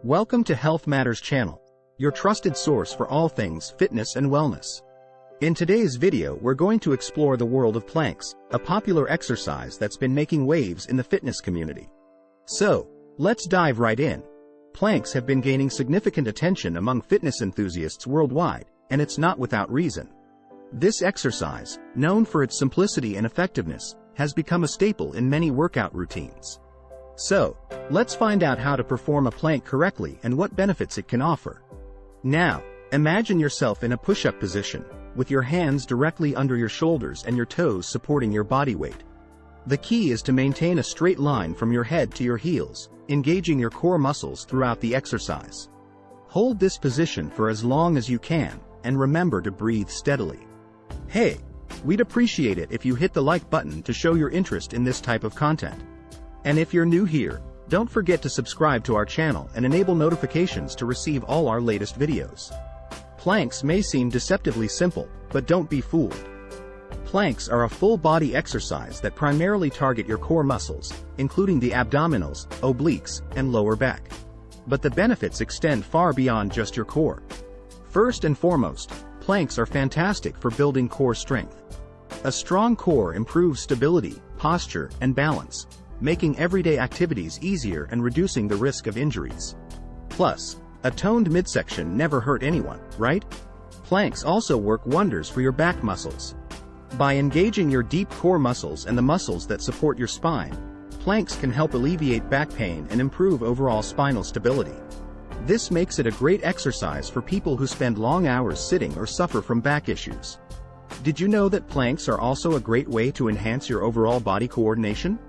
Welcome to Health Matters channel, your trusted source for all things fitness and wellness. In today's video, we're going to explore the world of planks, a popular exercise that's been making waves in the fitness community. So, let's dive right in. Planks have been gaining significant attention among fitness enthusiasts worldwide, and it's not without reason. This exercise, known for its simplicity and effectiveness, has become a staple in many workout routines. So, let's find out how to perform a plank correctly and what benefits it can offer. Now, imagine yourself in a push-up position, with your hands directly under your shoulders and your toes supporting your body weight. The key is to maintain a straight line from your head to your heels, engaging your core muscles throughout the exercise. Hold this position for as long as you can, and remember to breathe steadily. Hey, we'd appreciate it if you hit the like button to show your interest in this type of content. And if you're new here, don't forget to subscribe to our channel and enable notifications to receive all our latest videos. Planks may seem deceptively simple, but don't be fooled. Planks are a full-body exercise that primarily target your core muscles, including the abdominals, obliques, and lower back. But the benefits extend far beyond just your core. First and foremost, planks are fantastic for building core strength. A strong core improves stability, posture, and balance, making everyday activities easier and reducing the risk of injuries. Plus, a toned midsection never hurt anyone, right? Planks also work wonders for your back muscles. By engaging your deep core muscles and the muscles that support your spine, planks can help alleviate back pain and improve overall spinal stability. This makes it a great exercise for people who spend long hours sitting or suffer from back issues. Did you know that planks are also a great way to enhance your overall body coordination?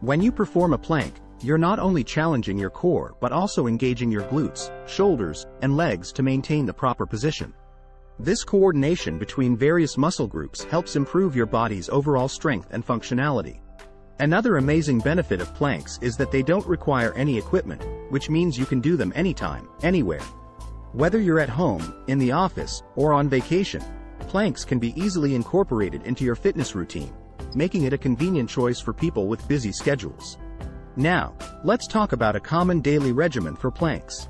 When you perform a plank, you're not only challenging your core but also engaging your glutes, shoulders, and legs to maintain the proper position. This coordination between various muscle groups helps improve your body's overall strength and functionality. Another amazing benefit of planks is that they don't require any equipment, which means you can do them anytime, anywhere. Whether you're at home, in the office, or on vacation, planks can be easily incorporated into your fitness routine, making it a convenient choice for people with busy schedules. Now, let's talk about a common daily regimen for planks.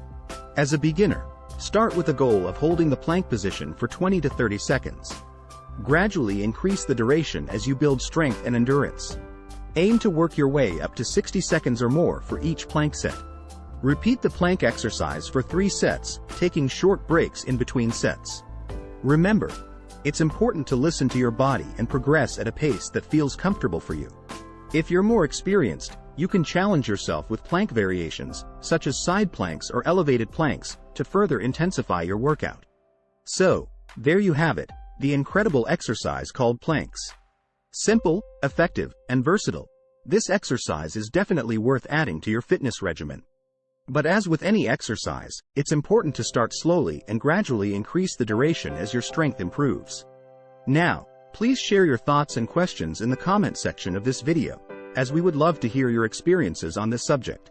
As a beginner, start with a goal of holding the plank position for 20 to 30 seconds. Gradually increase the duration as you build strength and endurance. Aim to work your way up to 60 seconds or more for each plank set. Repeat the plank exercise for 3 sets, taking short breaks in between sets. Remember, it's important to listen to your body and progress at a pace that feels comfortable for you. If you're more experienced, you can challenge yourself with plank variations, such as side planks or elevated planks, to further intensify your workout. So, there you have it, the incredible exercise called planks. Simple, effective, and versatile, this exercise is definitely worth adding to your fitness regimen. But as with any exercise, it's important to start slowly and gradually increase the duration as your strength improves. Now, please share your thoughts and questions in the comment section of this video, as we would love to hear your experiences on this subject.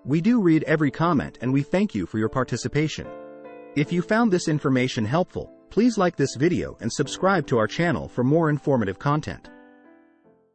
We do read every comment and we thank you for your participation. If you found this information helpful, please like this video and subscribe to our channel for more informative content.